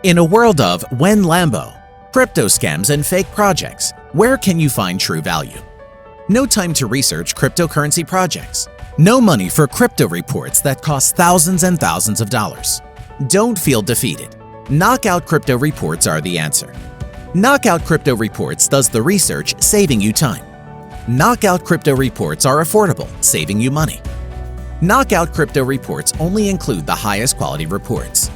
In a world of when Lambo, crypto scams and fake projects, where can you find true value? No time to research cryptocurrency projects. No money for crypto reports that cost thousands and thousands of dollars. Don't feel defeated. Knockout Crypto Reports are the answer. Knockout Crypto Reports does the research, saving you time. Knockout Crypto Reports are affordable, saving you money. Knockout Crypto Reports only include the highest quality reports.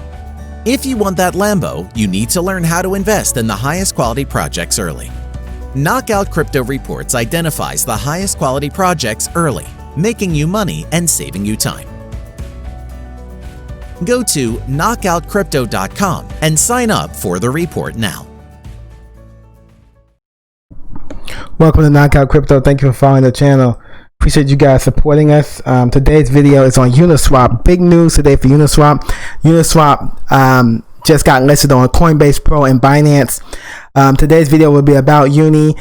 If you want that Lambo, you need to learn how to invest in the highest quality projects early. Knockout Crypto Reports identifies the highest quality projects early, making you money and saving you time. Go to knockoutcrypto.com and sign up for the report now. Welcome to Knockout Crypto. Thank you for following the channel. Appreciate you guys supporting us. Today's video is on Uniswap. Big news today for Uniswap. Uniswap just got listed on Coinbase Pro and Binance. Today's video will be about Uni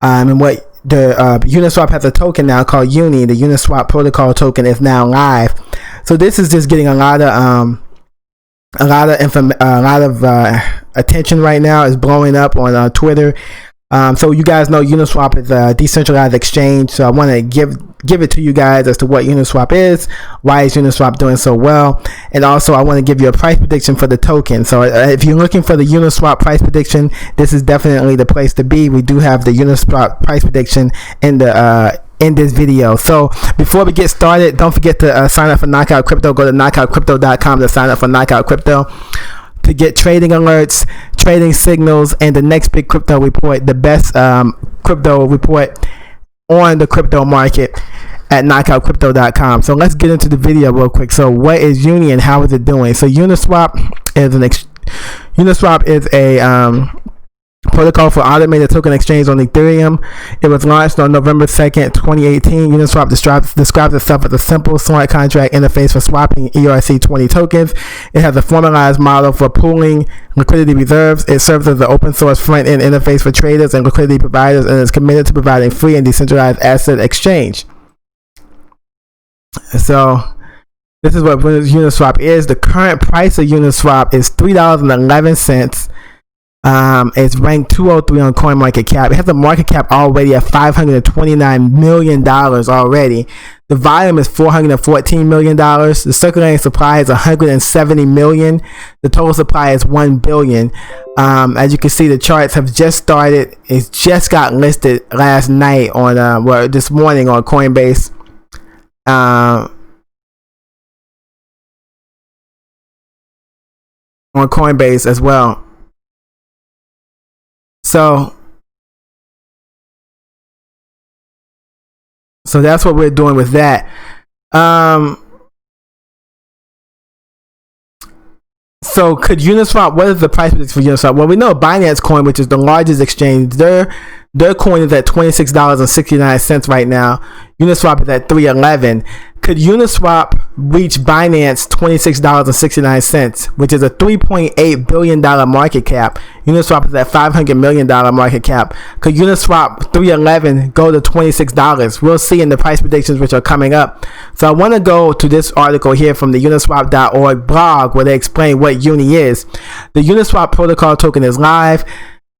and what the Uniswap has a token now called Uni. The Uniswap protocol token is now live. So this is just getting a lot of attention right now. It's blowing up on Twitter. So you guys know Uniswap is a decentralized exchange, so I want to give it to you guys as to what Uniswap is, why is Uniswap doing so well, and also I want to give you a price prediction for the token. So if you're looking for the Uniswap price prediction, this is definitely the place to be. We do have the Uniswap price prediction in this video. So before we get started, don't forget to sign up for Knockout Crypto. Go to knockoutcrypto.com to sign up for Knockout Crypto to get trading alerts, trading signals, and the next big crypto report, the best crypto report on the crypto market at knockoutcrypto.com. So let's get into the video real quick. So what is Uni and how is it doing? So Uniswap is a protocol for automated token exchange on Ethereum. It was launched on November 2nd, 2018. Uniswap describes itself as a simple smart contract interface for swapping ERC20 tokens. It has a formalized model for pooling liquidity reserves. It serves as an open source front-end interface for traders and liquidity providers, and is committed to providing free and decentralized asset exchange. So this is what Uniswap is. The current price of Uniswap is $3.11. It's ranked 203 on CoinMarketCap. It has a market cap already at $529 million already. The volume is $414 million. The circulating supply is 170 million. The total supply is 1 billion. As you can see, the charts have just started. It just got listed last night on, this morning on Coinbase. On Coinbase as well. So that's what we're doing with that. So could Uniswap, what is the price prediction for Uniswap? Well, we know Binance Coin, which is the largest exchange, their coin is at $26.69 right now. Uniswap is at $3.11. Could Uniswap reach Binance $26.69, which is a $3.8 billion market cap? Uniswap is at $500 million market cap. Could Uniswap $3.11 go to $26? We'll see in the price predictions which are coming up. So I want to go to this article here from the uniswap.org blog where they explain what Uni is. The Uniswap protocol token is live.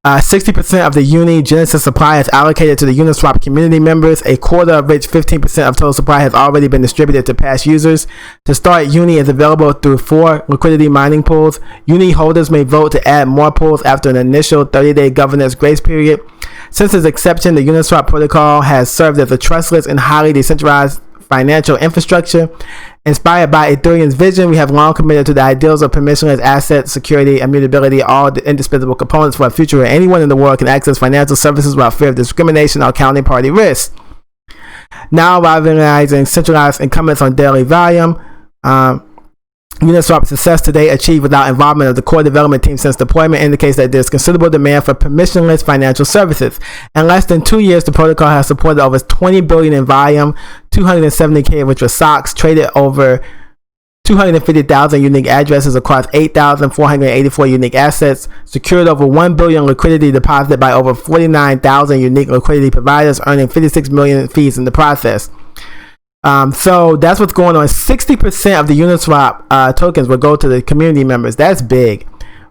60% of the Uni Genesis supply is allocated to the Uniswap community members, a quarter of which 15% of total supply has already been distributed to past users. To start, Uni is available through 4 liquidity mining pools. Uni holders may vote to add more pools after an initial 30-day governance grace period. Since its inception, the Uniswap protocol has served as a trustless and highly decentralized financial infrastructure. Inspired by Ethereum's vision, we have long committed to the ideals of permissionless assets, security, immutability, all the indispensable components for a future where anyone in the world can access financial services without fear of discrimination or counterparty risk. Now, while realizing centralized incumbents on daily volume, Uniswap's success today achieved without involvement of the core development team since deployment indicates that there's considerable demand for permissionless financial services. In less than 2 years, the protocol has supported over 20 billion in volume, 270K of which were socks, traded over 250,000 unique addresses across 8,484 unique assets, secured over 1 billion liquidity deposited by over 49,000 unique liquidity providers, earning 56 million fees in the process. So that's what's going on. 60% of the Uniswap tokens will go to the community members. That's big.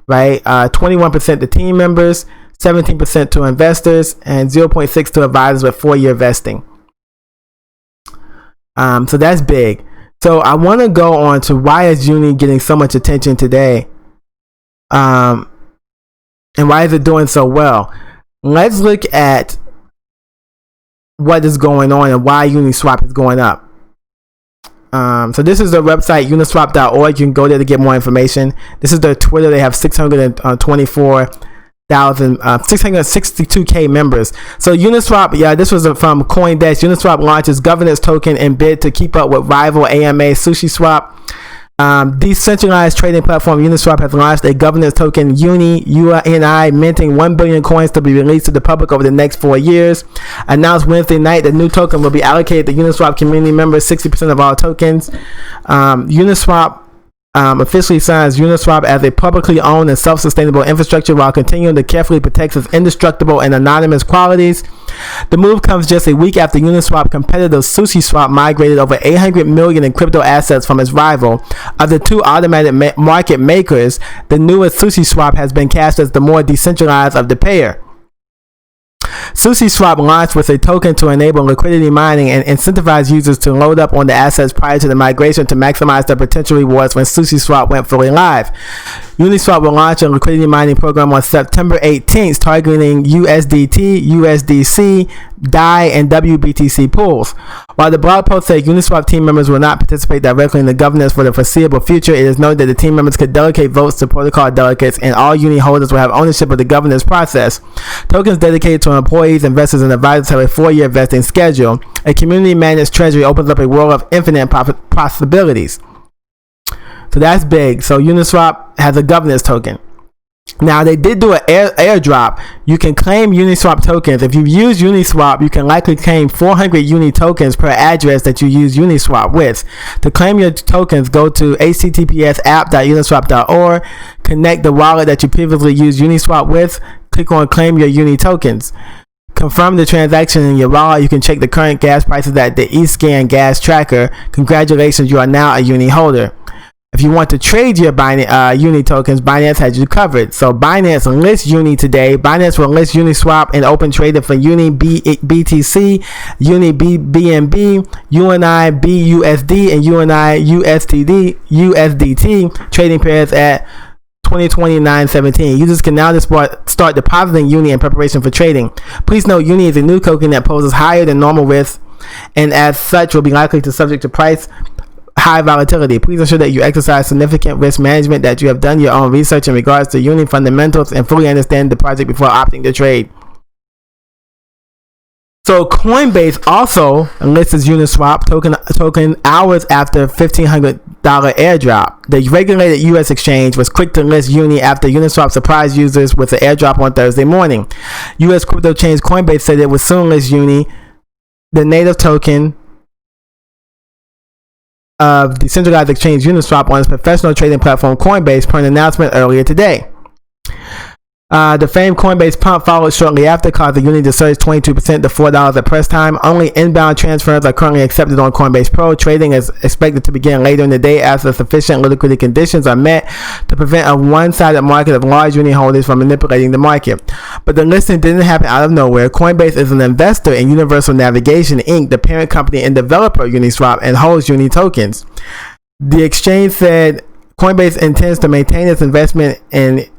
right? 21% to team members, 17% to investors, and 0.6 to advisors with 4-year vesting. So that's big. So I want to go on to why is Uni getting so much attention today, and why is it doing so well? Let's look at what is going on and why Uniswap is going up. So this is the website, uniswap.org. You can go there to get more information. This is their Twitter. They have 662K members. So Uniswap, this was from CoinDesk. Uniswap launches governance token in bid to keep up with rival AMA SushiSwap. Decentralized trading platform Uniswap has launched a governance token Uni, minting 1 billion coins to be released to the public over the next 4 years. Announced Wednesday night, the new token will be allocated to Uniswap community members, 60% of all tokens. Uniswap officially signs Uniswap as a publicly owned and self-sustainable infrastructure while continuing to carefully protect its indestructible and anonymous qualities. The move comes just a week after Uniswap competitor SushiSwap migrated over 800 million in crypto assets from its rival. Of the two automatic market makers, the newest SushiSwap has been cast as the more decentralized of the pair. SushiSwap launched with a token to enable liquidity mining and incentivize users to load up on the assets prior to the migration to maximize their potential rewards when SushiSwap went fully live. Uniswap will launch a liquidity mining program on September 18th, targeting USDT, USDC, DAI, and WBTC pools. While the blog post said Uniswap team members will not participate directly in the governance for the foreseeable future, it is noted that the team members could delegate votes to protocol delegates, and all Uni holders will have ownership of the governance process. Tokens dedicated to employees, investors, and advisors have a 4-year vesting schedule. A community-managed treasury opens up a world of infinite possibilities. So that's big. So Uniswap has a governance token. Now, they did do an airdrop. You can claim Uniswap tokens. If you use Uniswap, you can likely claim 400 Uni tokens per address that you use Uniswap with. To claim your tokens, go to https://app.uniswap.org, connect the wallet that you previously used Uniswap with, click on claim your Uni tokens. Confirm the transaction in your wallet. You can check the current gas prices at the eScan gas tracker. Congratulations, you are now a Uni holder. If you want to trade your Uni tokens, Binance has you covered. So Binance lists Uni today. Binance will list Uniswap and open trading for Uni BTC, Uni BNB, UNI BUSD, and UNI USDT trading pairs at 2029.17. Users can now start depositing Uni in preparation for trading. Please note, Uni is a new token that poses higher than normal risk, and as such will be likely to subject to price high volatility. Please ensure that you exercise significant risk management, that you have done your own research in regards to Uni fundamentals, and fully understand the project before opting to trade. So Coinbase also lists Uniswap token hours after $1,500 airdrop. The regulated U.S. exchange was quick to list Uni after Uniswap surprised users with an airdrop on Thursday morning. U.S. crypto exchange Coinbase said it would soon list Uni, the native token of decentralized exchange Uniswap, on its professional trading platform Coinbase per an announcement earlier today. The famed Coinbase pump followed shortly after, causing Uni to surge 22% to $4 at press time. Only inbound transfers are currently accepted on Coinbase Pro. Trading is expected to begin later in the day after sufficient liquidity conditions are met to prevent a one-sided market of large Uni holders from manipulating the market. But the listing didn't happen out of nowhere. Coinbase is an investor in Universal Navigation Inc., the parent company and developer of Uniswap, and holds Uni tokens. The exchange said Coinbase intends to maintain its investment in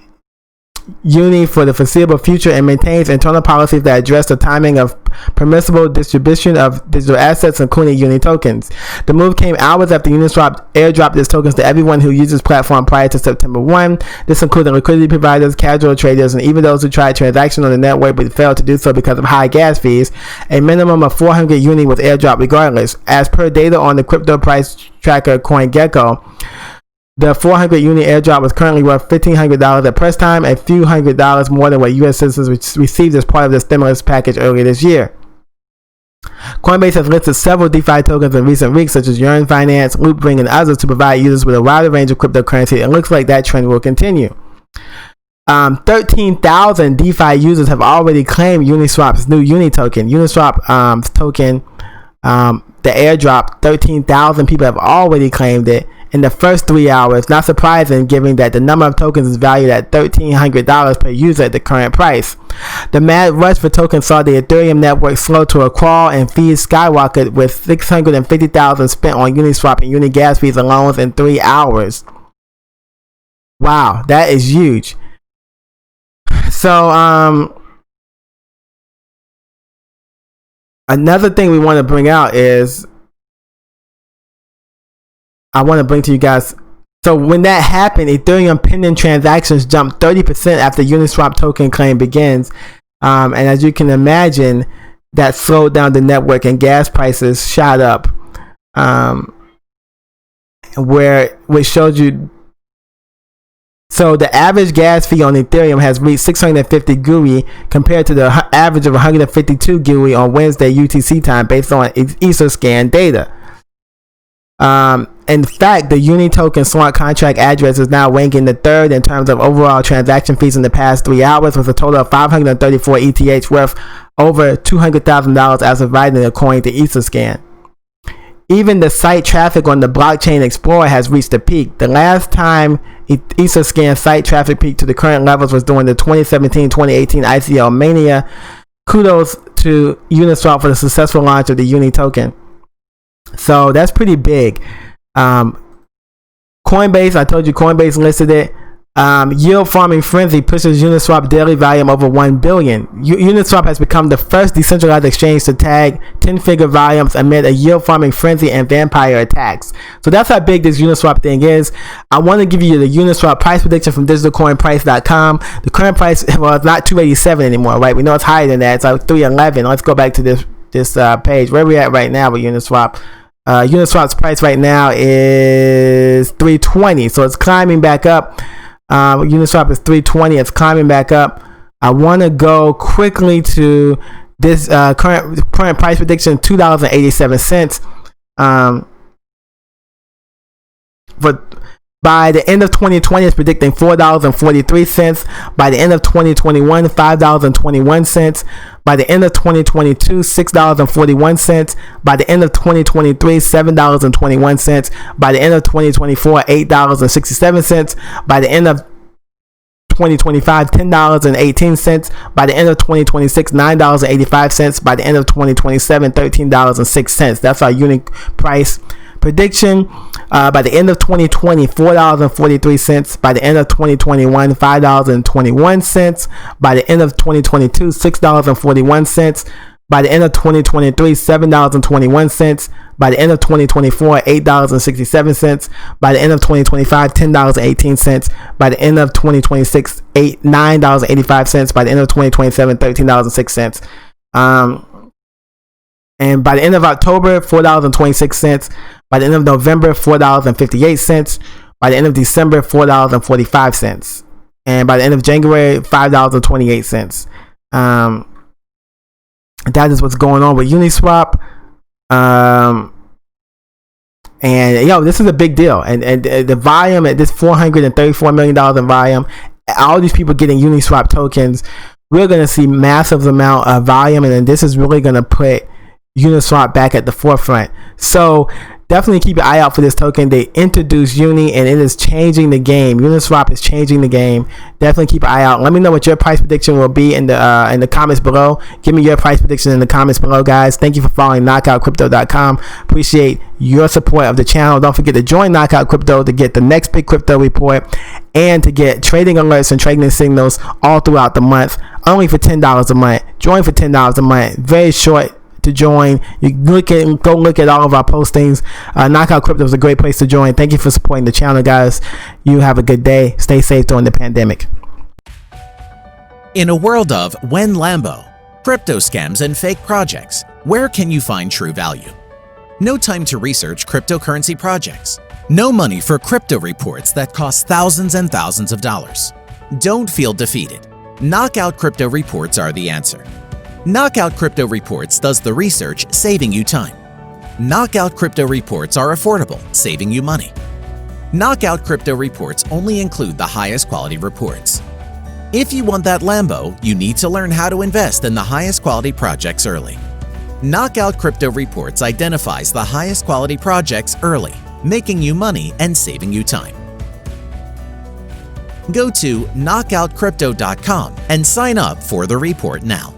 Uni for the foreseeable future and maintains internal policies that address the timing of permissible distribution of digital assets, including Uni tokens. The move came hours after Uniswap airdropped its tokens to everyone who uses platform prior to September 1. This included liquidity providers, casual traders, and even those who tried transactions on the network but failed to do so because of high gas fees. A minimum of 400 Uni was airdropped regardless. As per data on the crypto price tracker CoinGecko, the 400 Uni airdrop was currently worth $1,500 at press time, a few $100s more than what U.S. citizens received as part of the stimulus package earlier this year. Coinbase has listed several DeFi tokens in recent weeks, such as Yearn Finance, Loopring, and others, to provide users with a wider range of cryptocurrency. It looks like that trend will continue. 13,000 DeFi users have already claimed Uniswap's new Uni token. Uniswap token, the airdrop, 13,000 people have already claimed it, in the first 3 hours. Not surprising, given that the number of tokens is valued at $1,300 per user at the current price. The mad rush for tokens saw the Ethereum network slow to a crawl, and fees skyrocketed, with $650,000 spent on Uniswap and Uni gas fees alone in 3 hours. Wow, that is huge. So, another thing we want to bring out is, I want to bring to you guys. So when that happened, Ethereum pending transactions jumped 30% after Uniswap token claim begins. And as you can imagine, that slowed down the network and gas prices shot up. Which shows you. So the average gas fee on Ethereum has reached 650 GUI compared to the average of 152 GUI on Wednesday UTC time, based on EtherScan data. In fact, the Uni token smart contract address is now ranking the third in terms of overall transaction fees in the past 3 hours, with a total of 534 ETH worth over $200,000 as of writing, according to EtherScan. Even the site traffic on the Blockchain Explorer has reached a peak. The last time EtherScan site traffic peaked to the current levels was during the 2017-2018 ICO mania. Kudos to Uniswap for the successful launch of the Uni token. So that's pretty big. Coinbase, I told you Coinbase listed it. Yield farming frenzy pushes Uniswap daily volume over 1 billion. Uniswap has become the first decentralized exchange to tag 10-figure volumes amid a yield farming frenzy and vampire attacks. So that's how big this Uniswap thing is. I want to give you the Uniswap price prediction from digitalcoinprice.com. The current price, well, it's not 287 anymore, right? We know it's higher than that. It's like 311. Let's go back to this page. Where are we at right now with Uniswap? Uniswap's price right now is 320, so it's climbing back up. Uniswap is 320. It's climbing back up. I want to go quickly to this current price prediction, $2.87. But by the end of 2020, it's predicting $4.43. By the end of 2021, $5.21. By the end of 2022, $6.41. By the end of 2023, $7.21. By the end of 2024, $8.67. By the end of 2025, $10.18. By the end of 2026, $9.85. By the end of 2027, $13.06. That's our unique price prediction. By the end of 2020, $4.43. By the end of 2021, $5.21. By the end of 2022, $6.41. By the end of 2023, $7.21. By the end of 2024, $8.67. By the end of 2025, $10.18. By the end of 2026, $9.85. By the end of 2027, $13.06. And by the end of October, $4.26. By the end of November, $4.58. By the end of December, $4.45. And by the end of January, $5.28. That is what's going on with Uniswap. And this is a big deal. And the volume at this $434 million in volume, all these people getting Uniswap tokens, we're going to see massive amount of volume. And then this is really going to put Uniswap back at the forefront. So definitely keep your eye out for this token. They introduced Uni and it is changing the game. Uniswap is changing the game. Definitely keep an eye out. Let me know what your price prediction will be in the comments below. Give me your price prediction in the comments below, guys. Thank you for following knockoutcrypto.com. Appreciate your support of the channel. Don't forget to join Knockout Crypto to get the next big crypto report and to get trading alerts and trading signals all throughout the month, only for $10 a month. Join for $10 a month. Very short to join. You go look at all of our postings. Knockout Crypto is a great place to join. Thank you for supporting the channel, guys. You have a good day. Stay safe during the pandemic. In a world of when Lambo, crypto scams and fake projects, where can you find true value? No time to research cryptocurrency projects. No money for crypto reports that cost thousands and thousands of dollars. Don't feel defeated. Knockout Crypto reports are the answer. Knockout Crypto Reports does the research, saving you time. Knockout Crypto Reports are affordable, saving you money. Knockout Crypto Reports only include the highest quality reports. If you want that Lambo, you need to learn how to invest in the highest quality projects early. Knockout Crypto Reports identifies the highest quality projects early making you money and saving you time. Go to knockoutcrypto.com and sign up for the report now.